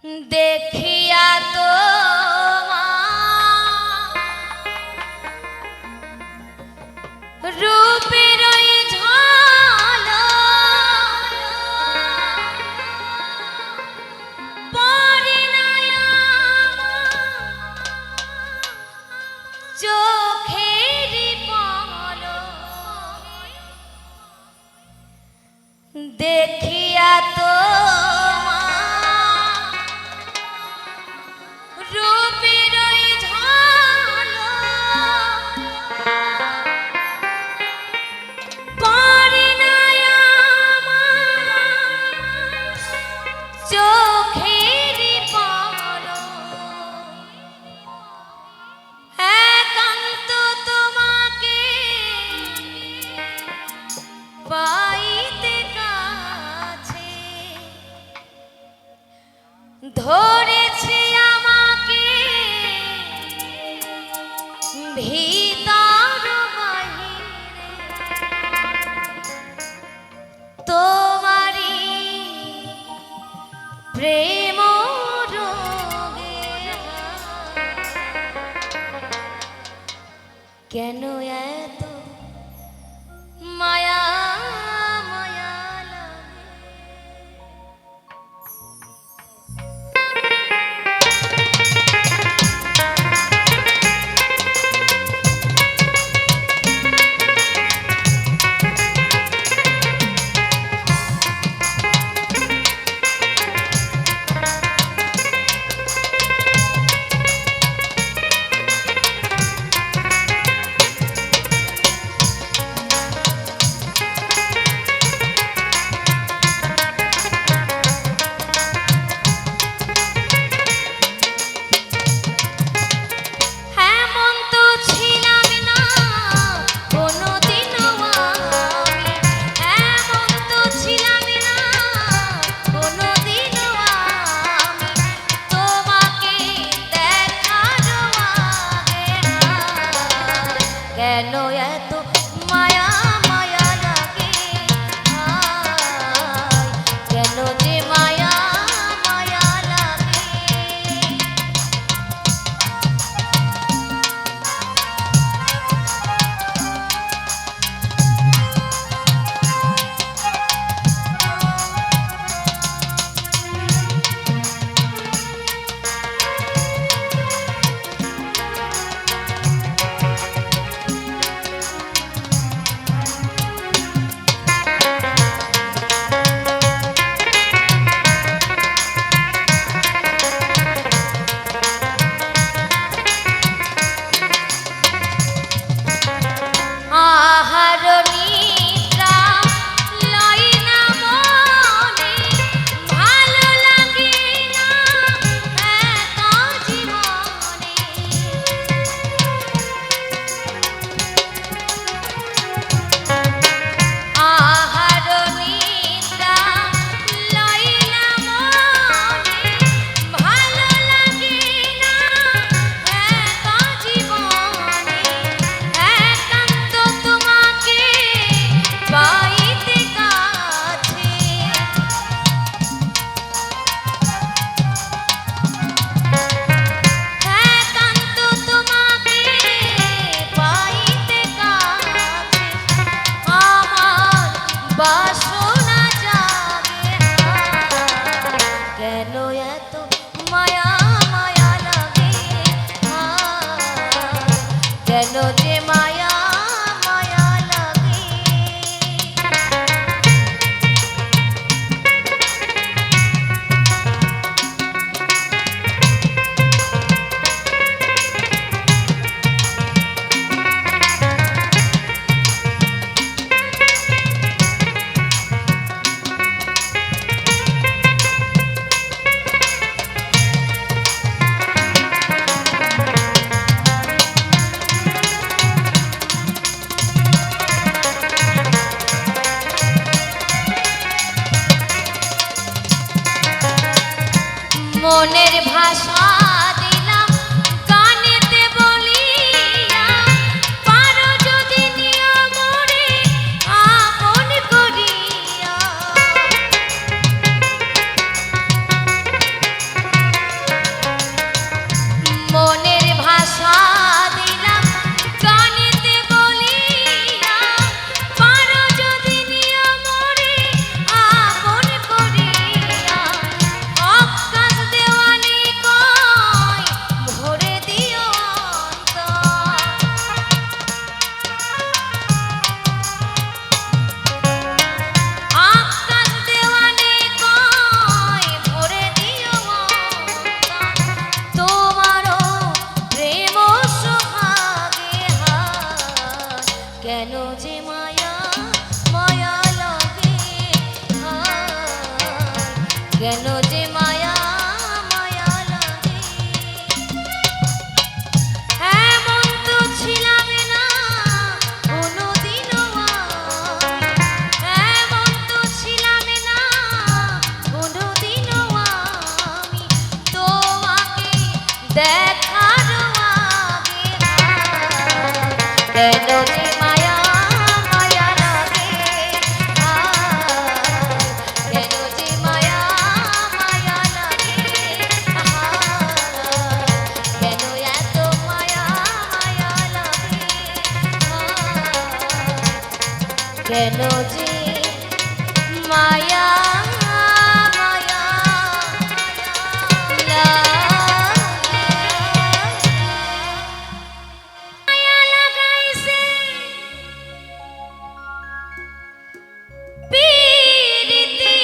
দেখিয়া তো রূপের ঝলক পড়ে না চোখের পলক দেখিয়া তো ধরেছে আমাকে ভিতর বাহিরে তোমারি প্রেম রোগে কেন এত মায়া মায়া লাগে কেন এত মায়া মায়া লাগে কেন যে মায়া মায়া লাগে কেন যে মায়া মায়া লাগে মনের ভাষা দিলাম গানেতে বলিয়া পারো যদি নিও মোরে আপন করিয়া মায়া মায়া লাগে এমন তো ছিলাম না কোনোদিনও এমন তো ছিলাম না কোনোদিনও আমি তোমাকে দেখার আগে কেন যে মায়া মায়া লাগে কেন যে মায়া মায়া লাগে কেন এত মায়া মায়া লাগে কেন যে মায়া মায়া লাগাইছে পীরিতি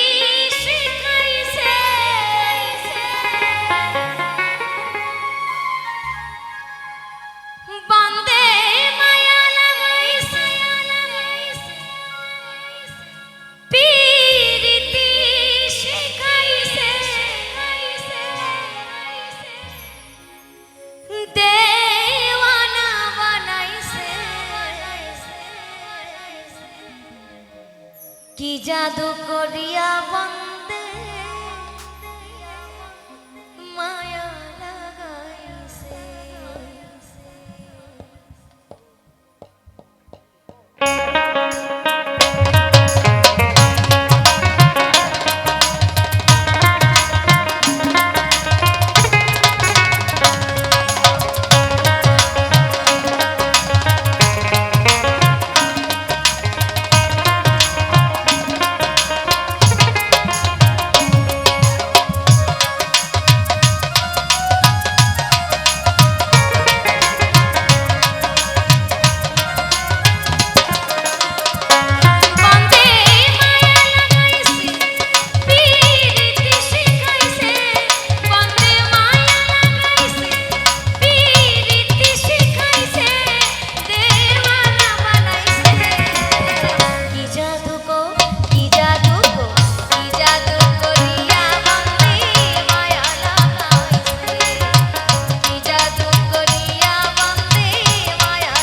শিখাইছে বন্দে মায়া লাগাইছে পীরিতি শিখাইছে দেওয়ানা বানাইছে কি জাদু করিয়া বন্দে মায়া লাগাইছে বন্দে মায়া লাগাইছে পীরিতি শিখাইছে বন্দে মায়া লাগাইছে পীরিতি শিখাইছে দেওয়ানা বানাইছে কি জাদু করিয়া বন্দে মায়া লাগাইছে কি জাদু করিয়া বন্দে মায়া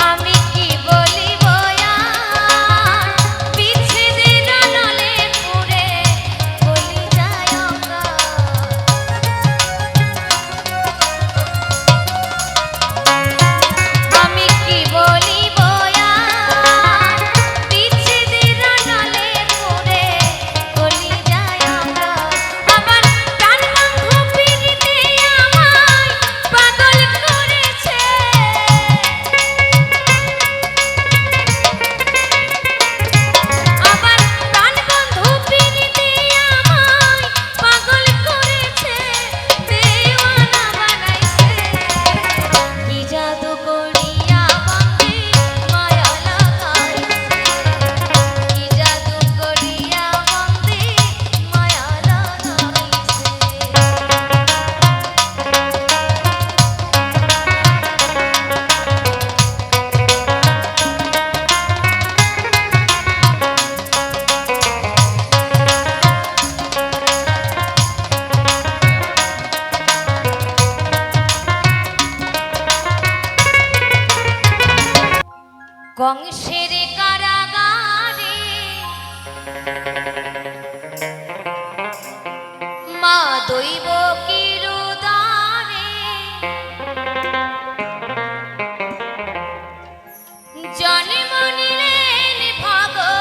আমি কি বলিব আর বিচ্ছেদের নলে পুরে বলি যায় আমি কি বলিব আর বিচ্ছেদের নলে পুরে বলি যায় আবার প্রাণ বন্ধু পীরিতে আমায় পাগল করেছে আবার প্রাণ বন্ধু পীরিতে আমায় পাগল করেছে দেওয়ানা বানাইছে কি জাদু করিয়া বন্দে মায়া লাগাইছে কি জাদু করিয়া বন্দে মায়া লাগাইছে কংসের কারাগারে মা দৈব কিরুদারে জন্ম নিলেন ভগবান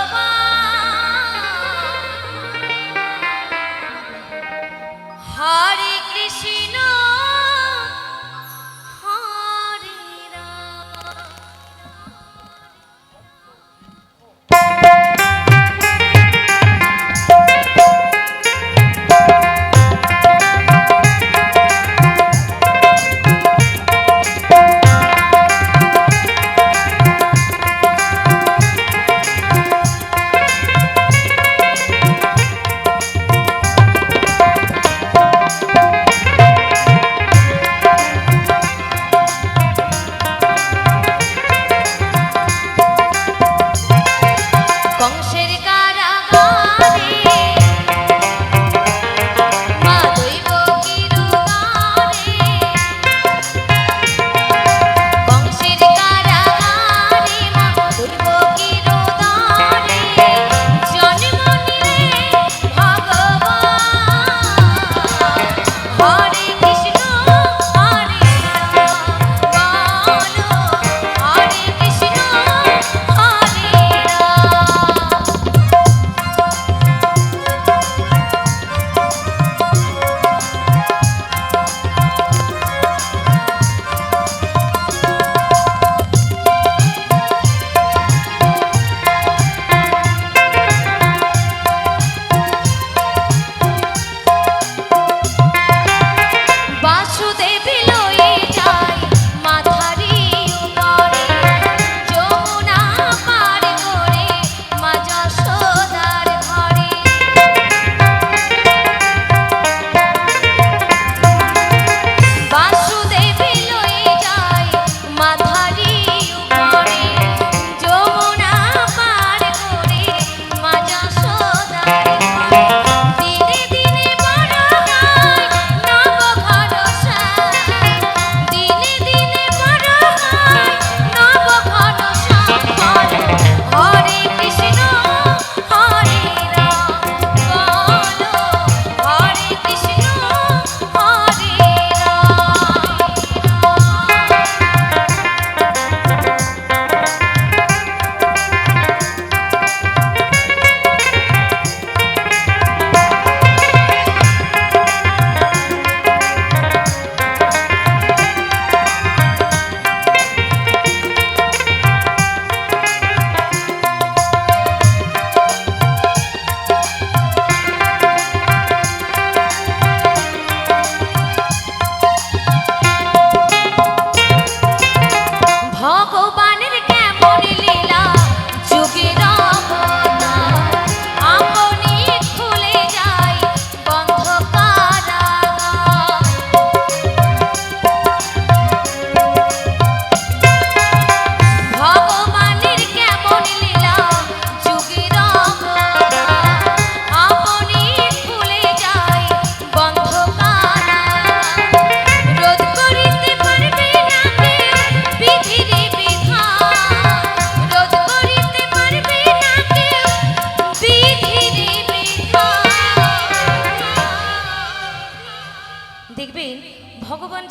হরে কৃষ্ণ হরে রাম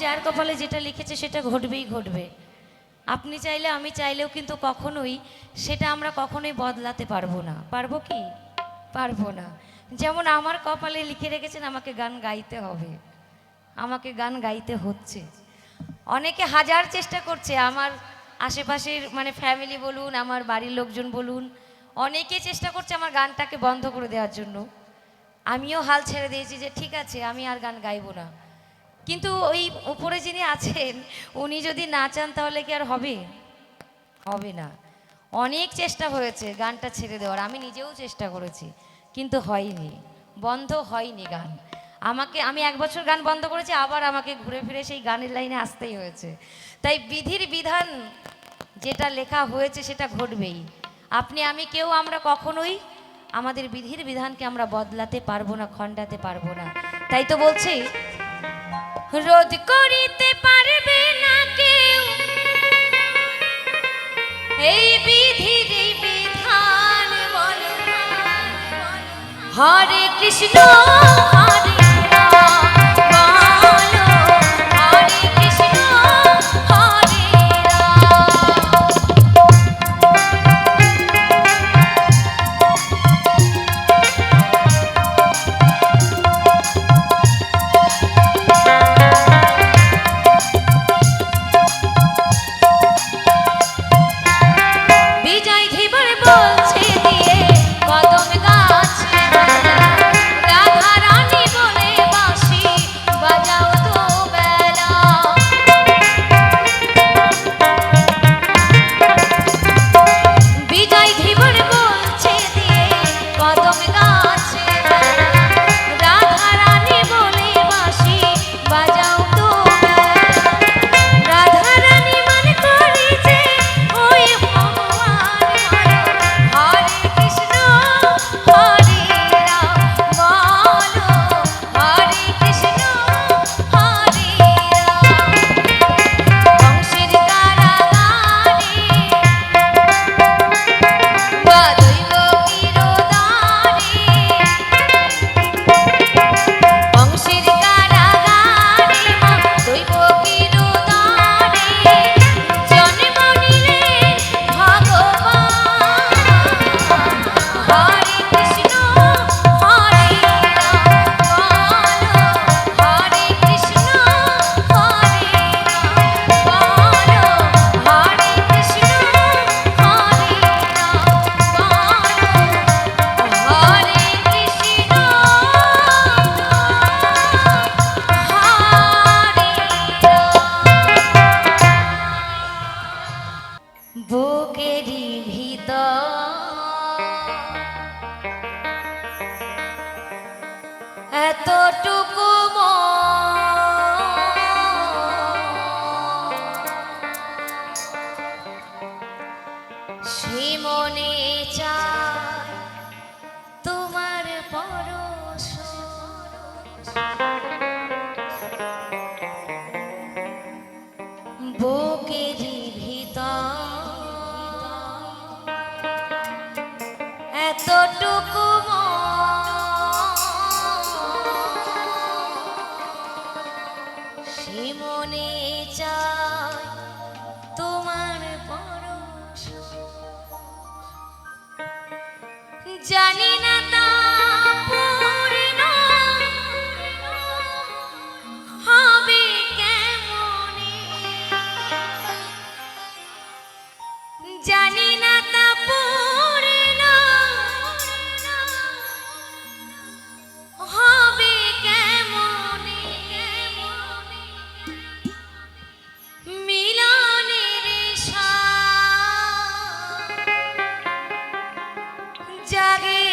যার কপালে যেটা লিখেছে সেটা ঘটবেই ঘটবে। আপনি চাইলে আমি চাইলেও কিন্তু কখনোই সেটা আমরা কখনোই বদলাতে পারবো না। পারবো কি? পারবো না। যেমন আমার কপালে লিখে রেখেছেন আমাকে গান গাইতে হবে, আমাকে গান গাইতে হচ্ছে। অনেকে হাজার চেষ্টা করছে, আমার আশেপাশের মানে ফ্যামিলি বলুন, আমার বাড়ির লোকজন বলুন, অনেকে চেষ্টা করছে আমার গানটাকে বন্ধ করে দেওয়ার জন্য। আমিও হাল ছেড়ে দিয়েছি যে ঠিক আছে আমি আর গান গাইবো না। কিন্তু ওই উপরে যিনি আছেন উনি যদি না চান তাহলে কি আর হবে? হবে না। অনেক চেষ্টা হয়েছে গানটা ছেড়ে দেওয়ার, আমি নিজেও চেষ্টা করেছি কিন্তু হয়নি, বন্ধ হয়নি গান। আমি 1 বছর গান বন্ধ করেছি, আবার আমাকে ঘুরে ফিরে সেই গানের লাইনে আসতেই হয়েছে। তাই বিধির বিধান যেটা লেখা হয়েছে সেটা ঘটবেই। আপনি আমি কেউ আমরা কখনোই আমাদের বিধির বিধানকে আমরা বদলাতে পারবো না, খণ্ডাতে পারবো না। তাই তো বলছি, রোধ করিতে পারবে না কেউ এই বিধির এই বিধান। বলো হরে কৃষ্ণ হরে রাম, বলো হরে কৃষ্ণ হরে বিজয় ধীবর বলছে দিয়ে কদম গাছে রাধা রানী বলে বাঁশি বাজাও তো বেলা। বিজয় ধীবর বলছে দিয়ে কদম গাছে রাধা রানী বলে বাঁশি বাজাও তো বেলা। রাধা রানী মনে করি যে ওই ভগবান হরে কৃষ্ণ হরে রাম, বলো হরে কৃষ্ণ হরে রাম। বংশের কারাগারে বা দৈব কিরদারে, বংশের কারাগারে মা দৈব কিরদারে জন্ম নিলেন ভগবান। হরে কৃষ্ণ হরে রাম, বলো হরে কৃষ্ণ হরে রাম, বলো হরে কৃষ্ণ হরে রাম, বলো হরে কৃষ্ণ বুকেরই ভিতর এতটুকু সে মনে চায় তোমার পরশ। বুকেরই ভিতর এতটুকু সে মনে চায় তোমার পরশ। জানি না তা পূর্ণ হবে কেমনে, জানি না তা পূর্ণ হবে কেমনে। মিলনের স্বাদ জাগে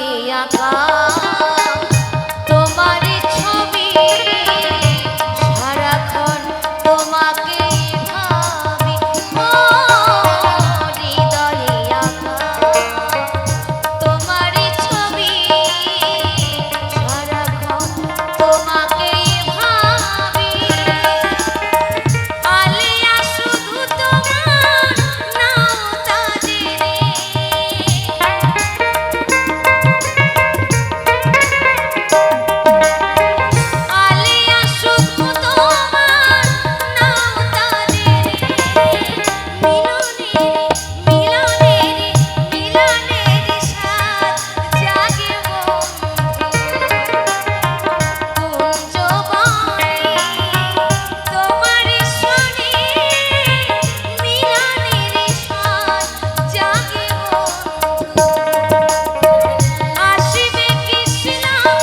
আঁকা তোমার ছবি সারাক্ষণ তোমাকে ভাবি ও হৃদয়ে আঁকা তোমার ছবি সারাক্ষণ তোমাকে ভাবি আলিয়া শুধু তোমার নাও তাজরে আলিয়া শুধু তোমার নাও তাজরে মিলনের মিলনের সাথ জাগে কুঞ্জবনে তোমার শনি মিলনের সাথ জাগে আসিবে কৃষ্ণগণ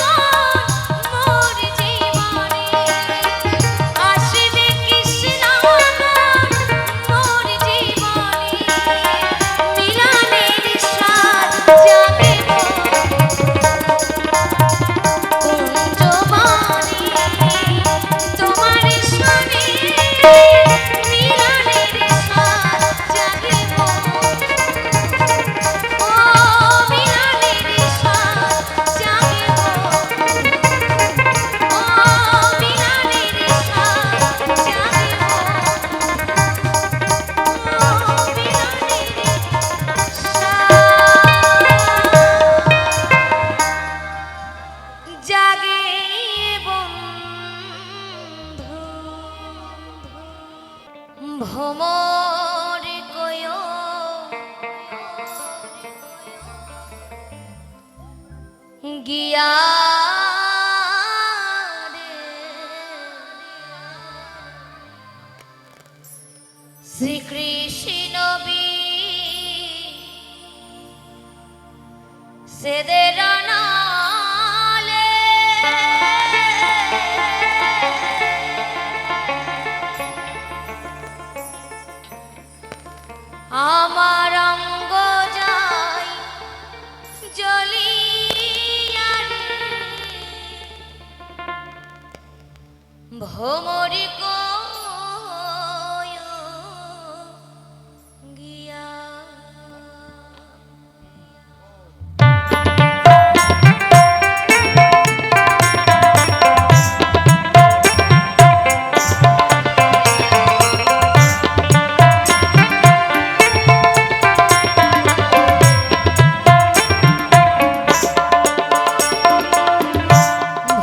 মোর জীবনে আসিবে কৃষ্ণগণ মোর জীবনে মিলনের সাথ জাগে কুঞ্জবনে তোমার শনি মিলনের সাথ জাগে ও মিলনের সাথ জাগে ও মিলনের সাথ জাগে জাগে বন্ধু ভ্রমর কয় গিয়া রে শ্রীকৃষ্ণ সেদের নালে আমার অঙ্গ যাই জ্বলিয়া রে ভ্রমরি কয় গিয়া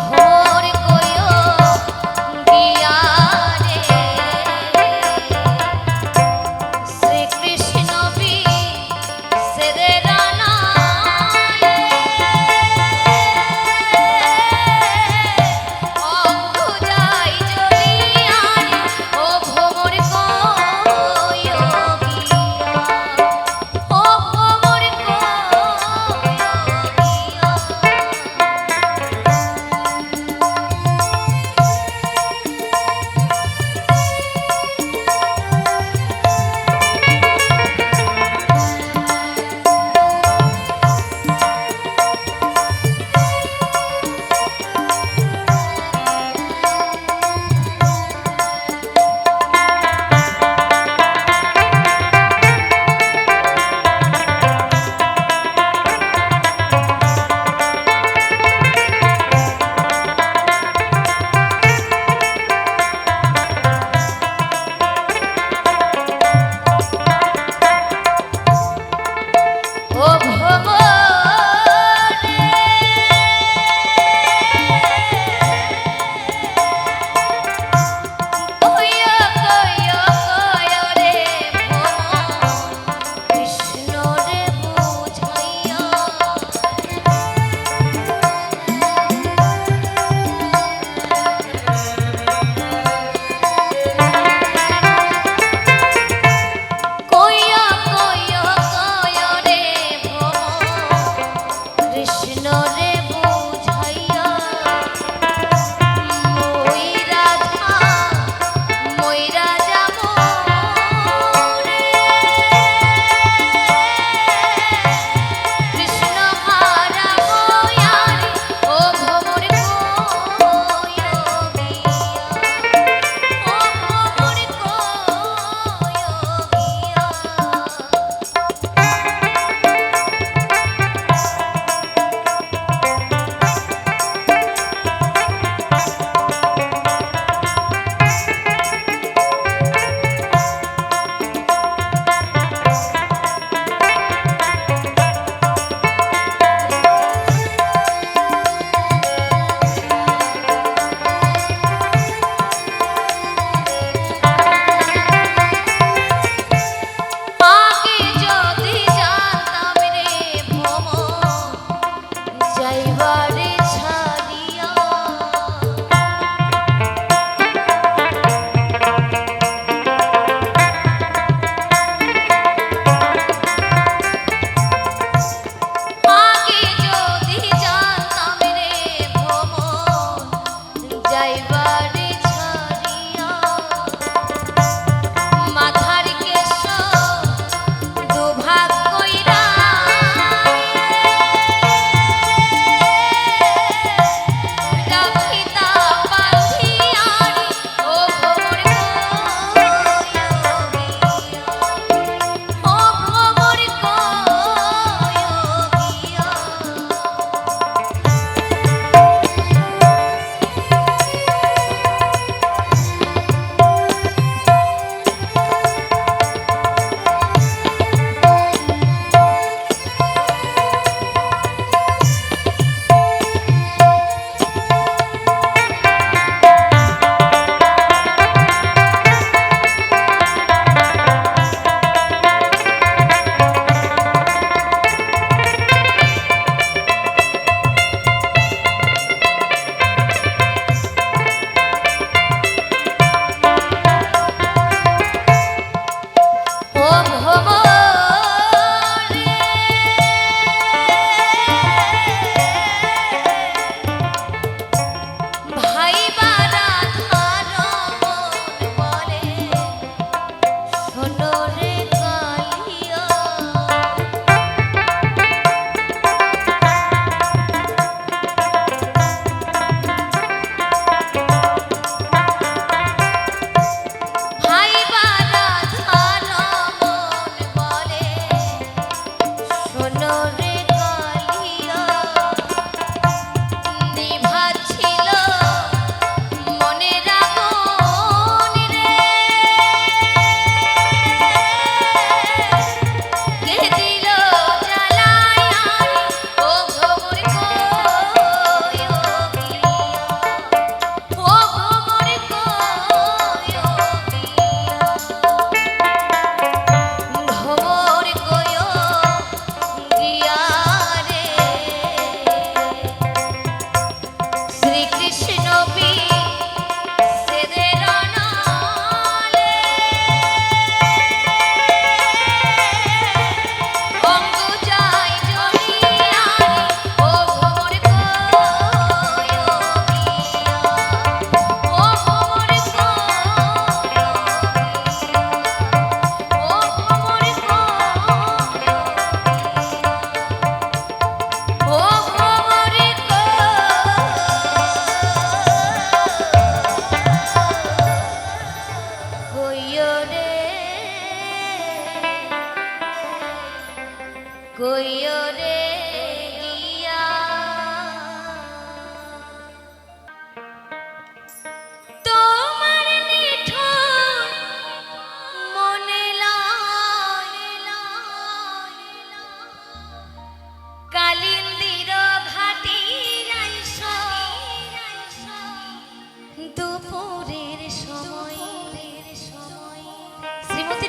ভোর কয় গিয়া রে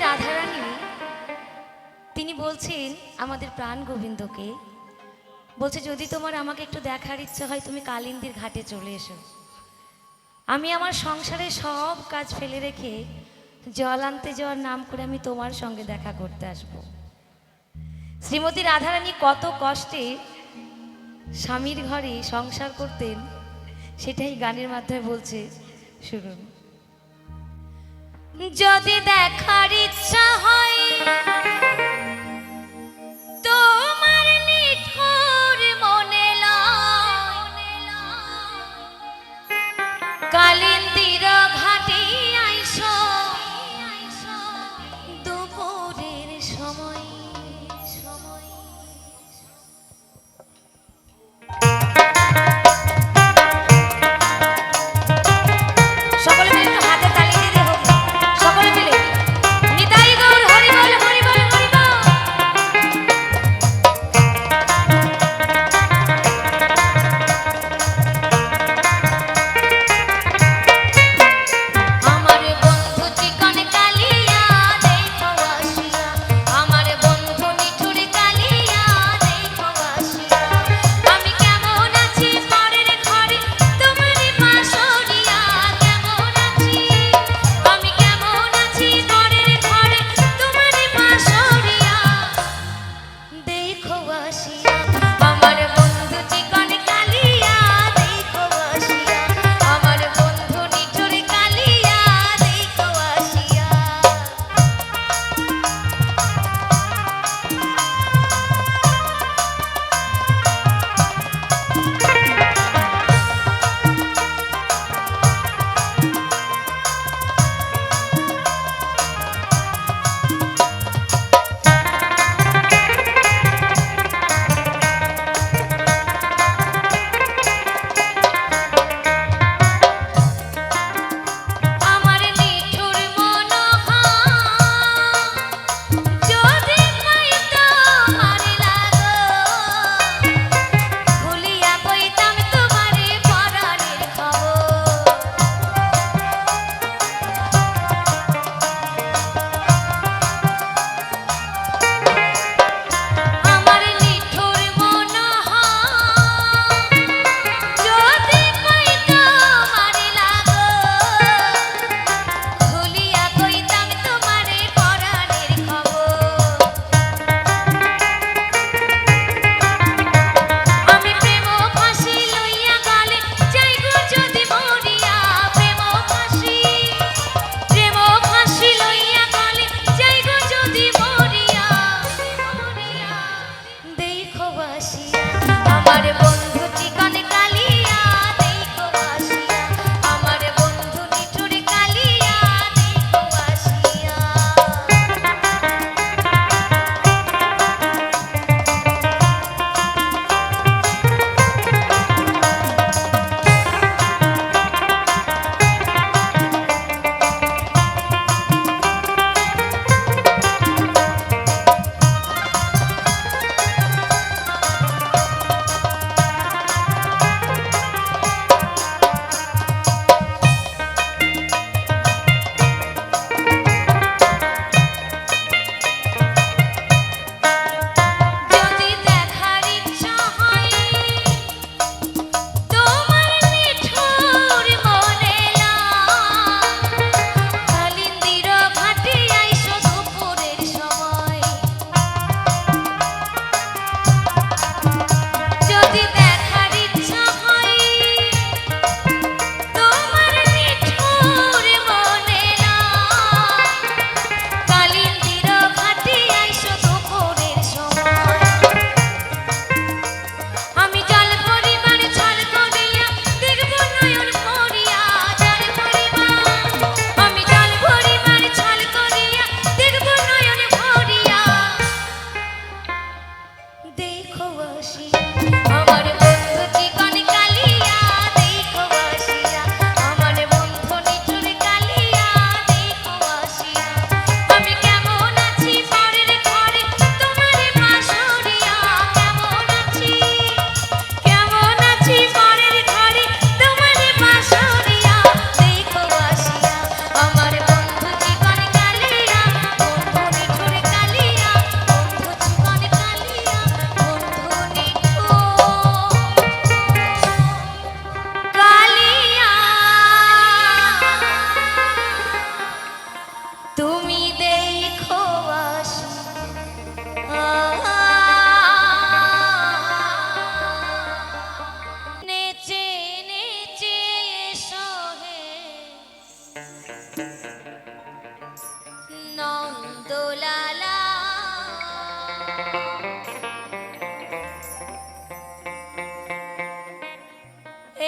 রাধারানী তিনি বলছেন আমাদের প্রাণ গোবিন্দকে, বলছে যদি তোমার আমাকে একটু দেখার ইচ্ছা হয় তুমি কালিন্দীর ঘাটে চলে এসো। আমি আমার সংসারে সব কাজ ফেলে রেখে জল আনতে যাওয়ার নাম করে আমি তোমার সঙ্গে দেখা করতে আসব। শ্রীমতী রাধারানী কত কষ্টে স্বামীর ঘরে সংসার করতেন সেটাই গানের মাধ্যমে বলছে, শুনুন। যদি দেখার ইচ্ছা হয় তোমার নিঠুর মনে কালিন্দির ঘাটে আইসো দুপুরের সময়। সকলে মিলে একটু হাতে তালি দিতে হোক, সকলে মিলে নিতাই গৌর হরি বল হরি বল হরি বল।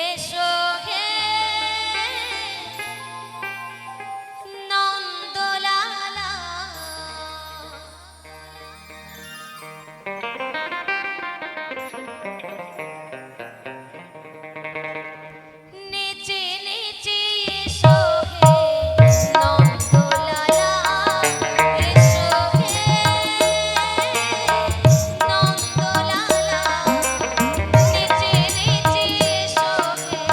এসো হে নন্দলালা নেচে নেচে এসো হে নন্দলালা এসো হে নন্দলালা নেচে নেচে এসো হে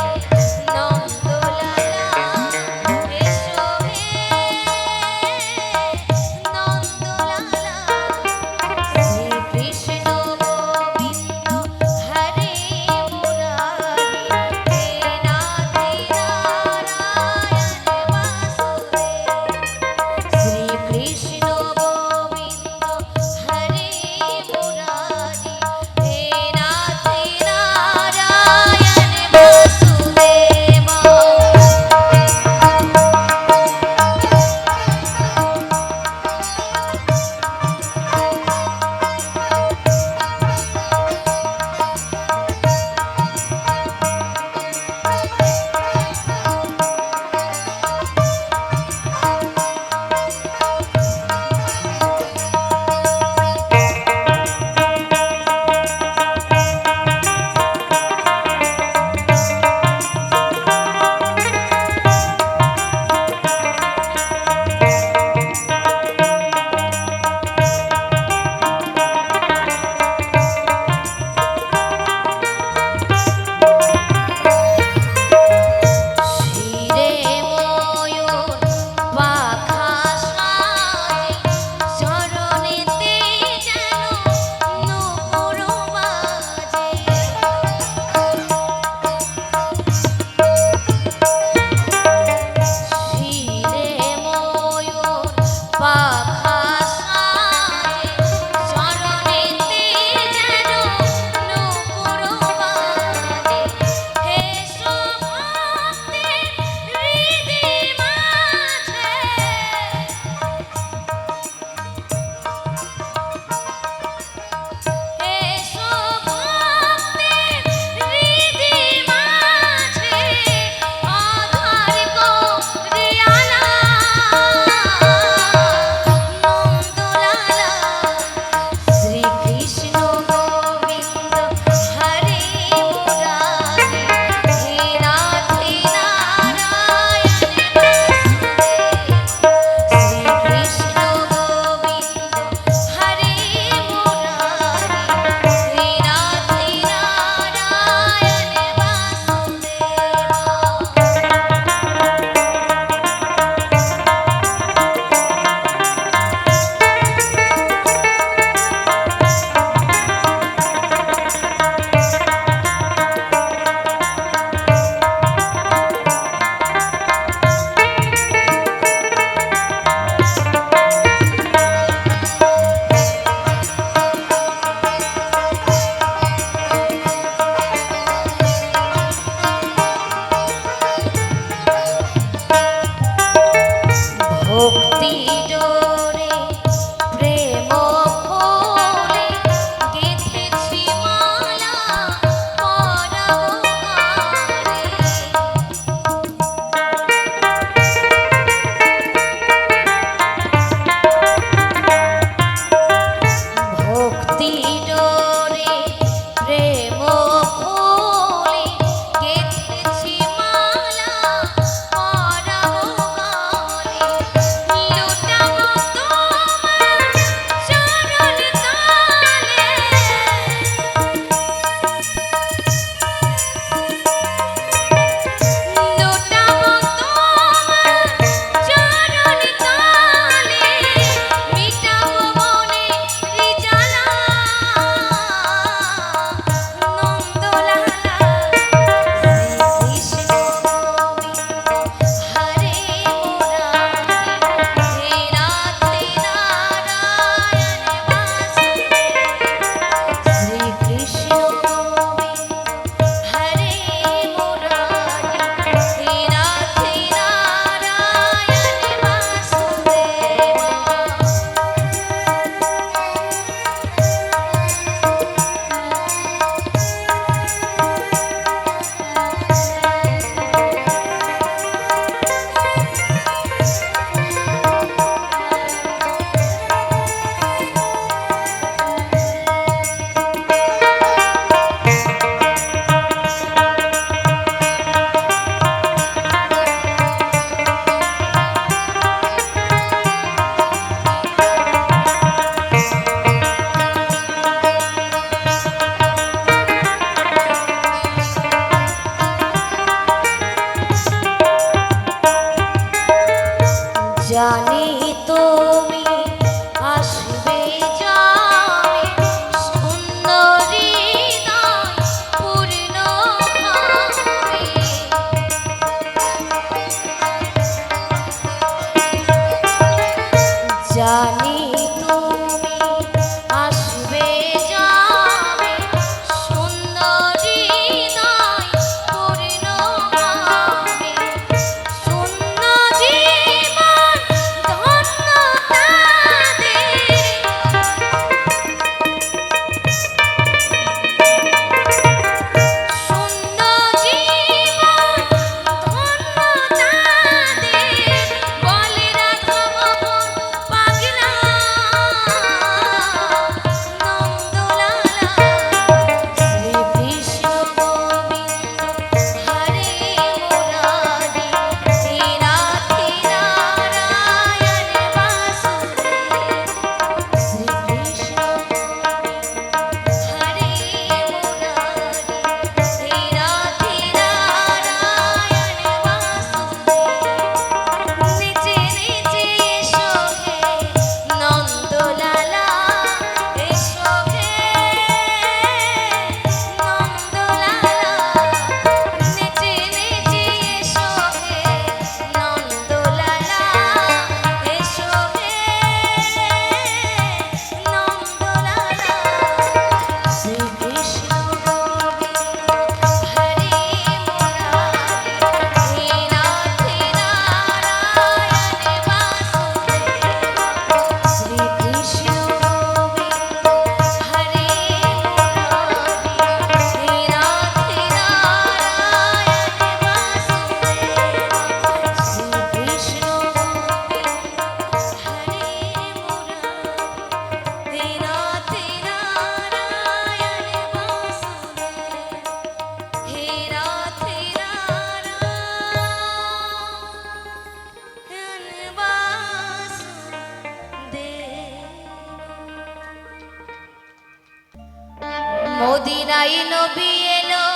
নবী এলো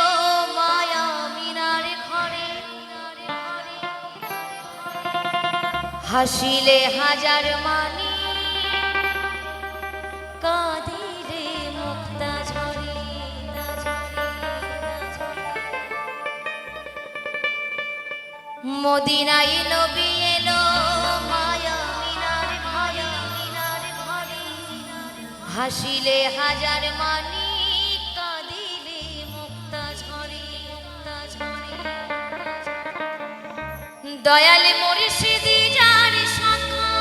মায়া মিনার ঘরে, হাসিলে হাজার মানি, কাঁদিলে মুক্তা ঝরে। মদিনায় নবী এলো মায়া মিনার ঘরে, হাসিলে হাজার মানি, কাঁদিলে মুক্তা ঝরে। দয়াল মুর্শিদি যার শাখা,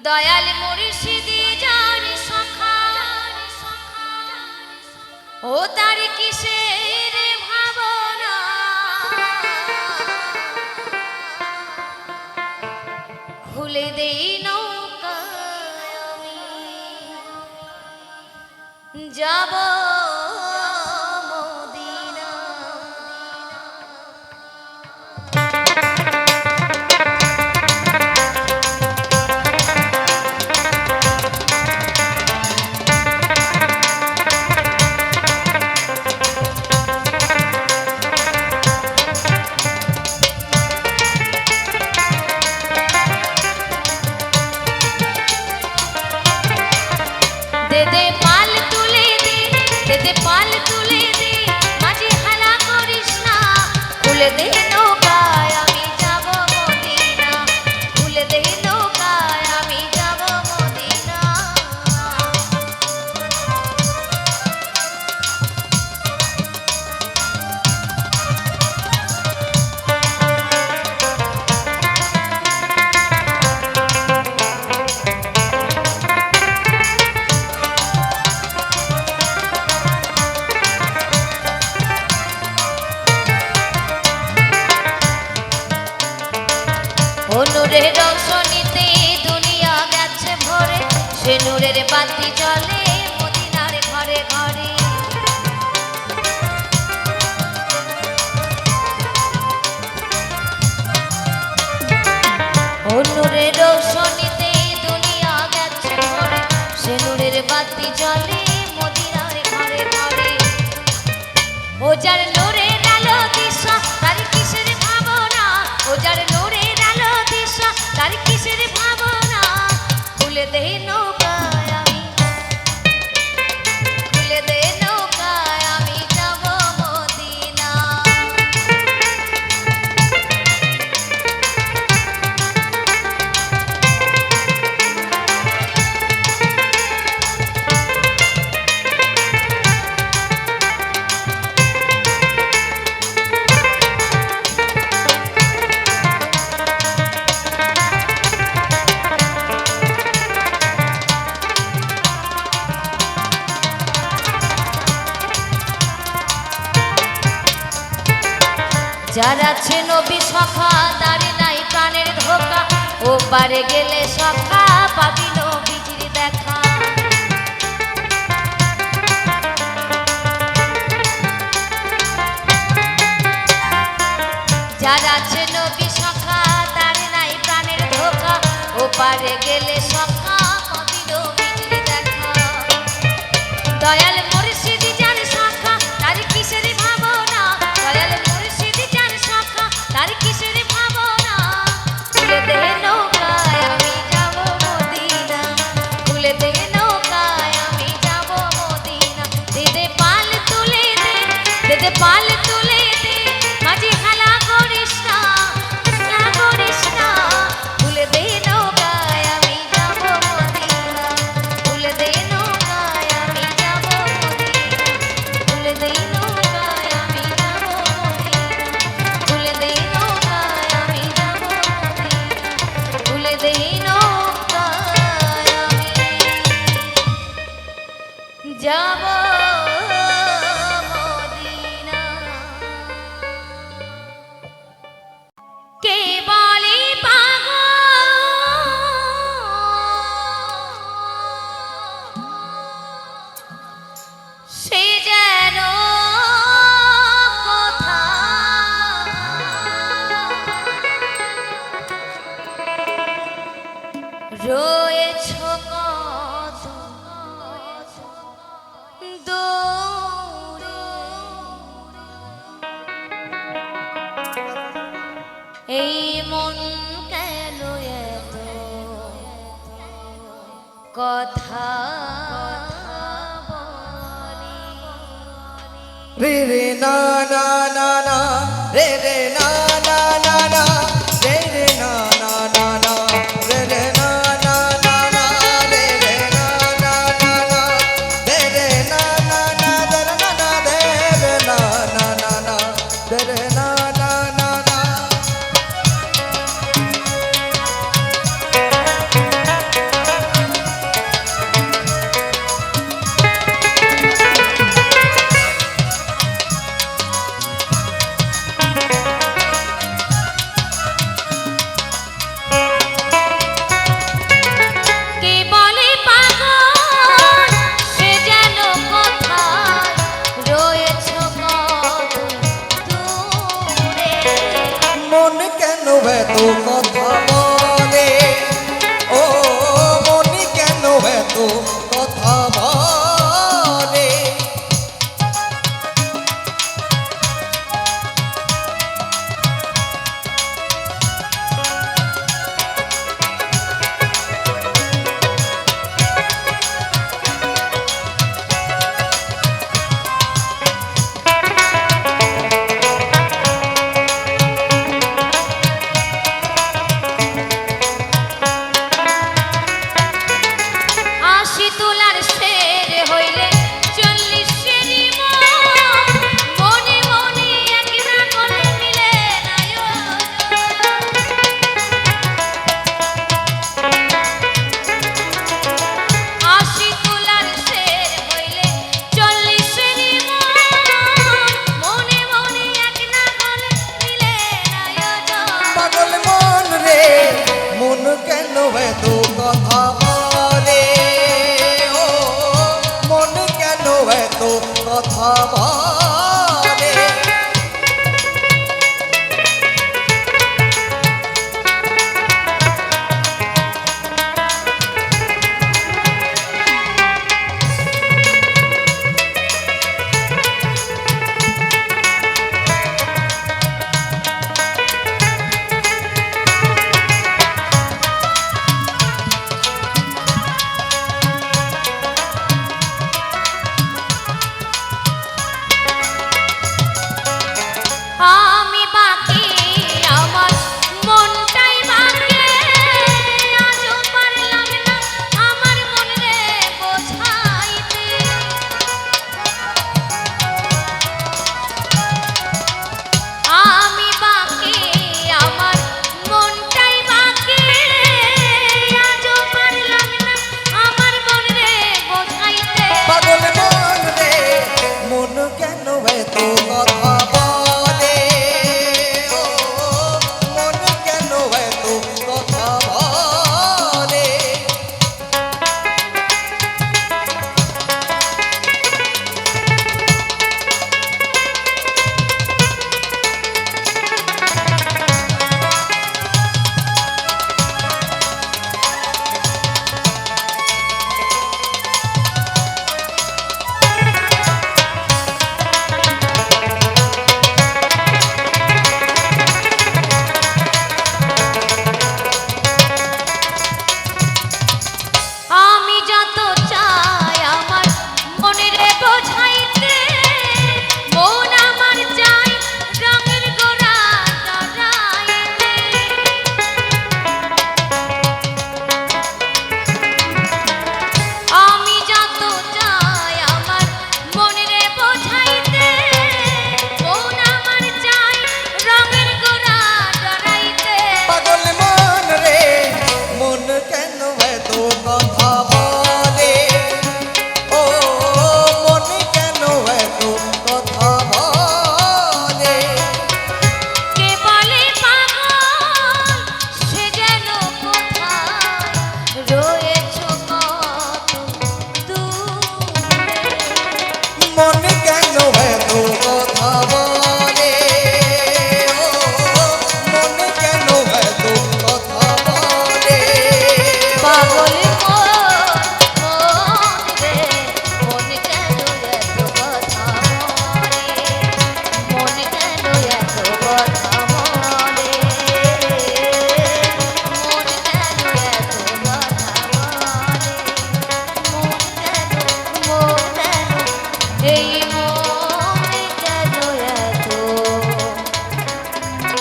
দয়াল মুর্শিদি যার শাখা, ও তার কিসের ভাবনা, খুলে দেই নৌকা আমি যাব মদিনা। দে দে পাল তুলে দে, দে দে পাল তুলে দে, মাঝি হালা করিস না, খুলে দে নৌকায় আমি যাব মদিনা, খুলে দে নৌকায় আমি যাব মদিনা। ও নূরের রৌশনীতে দুনিয়া গেছে ভরে, সে নূরের বাতি জ্বলে মদিনার ঘরে ঘরে। ও নূরের রৌশনীতে দুনিয়া গেছে ভরে, সে নূরের বাতি জ্বলে মদিনার ঘরে ঘরে। ও যার নূরের আলো দিশা, তার কিসের ভাবনা, ও যার নূরের আলো দিশা, তার কিসের ভাবনা, খুলে দে নৌকায় আমি, খুলে দে নৌকায় আমি যাব মদিনা। যার আছে নবী সখা, তার নাই প্রাণের ধোকা, ও পারে গেলে সখা পাবি নবীজির দেখা। যার আছে নবী সখা, তার নাই প্রাণের ধোকা, ও পারে গেলে সখা পাবি নবীজির দেখা। দয়াল মুর্শিদি যার শাখা, তার কিসের ভাবনা, দয়াল মুর্শিদি যার শাখা, তার কিসের ভাবনা, খুলে দে নৌকায় আমি যাব মদিনা, খুলে দে নৌকায় আমি যাব মদিনা। দে দে পাল তুলে দে, দে দে পাল তুলে দে, মাঝি হালা করিস না, হালা করিস না, খুলে দে নৌকায় আমি যাব মদিনা, খুলে দে নৌকায় আমি যাব মদিনা, খুলে দে নৌকায় আমি যাব মদিনা, খুলে দে নৌকায় আমি যাব মদিনা, খুলে দে নৌকায় আমি যাব মদিনা। কে বলে পাগল, সে যেন কথা রয়েছ কত রে রে না না না না রে রে না না না না রে রে না না না না রে রে না না না না রে রে না না না না রে রে না না না রে না না রে রে না না না না রে রে না না না না কে বলে পাগল সে যেন কোথায় রয়েছ কত দূরে মন কেন এত কথা বলে ও মন কেন এত কথা বলে আশি তোলার শের হইলে 40-এরই মনে মনে এক না করে মিলে না আশি তোলার শের হইলে 40-এরই মনে মনে এক না করে মিলে না পাগল মন রে মন কেন এত কথা বলে ও মন কেন এত কথা বলে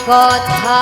কথা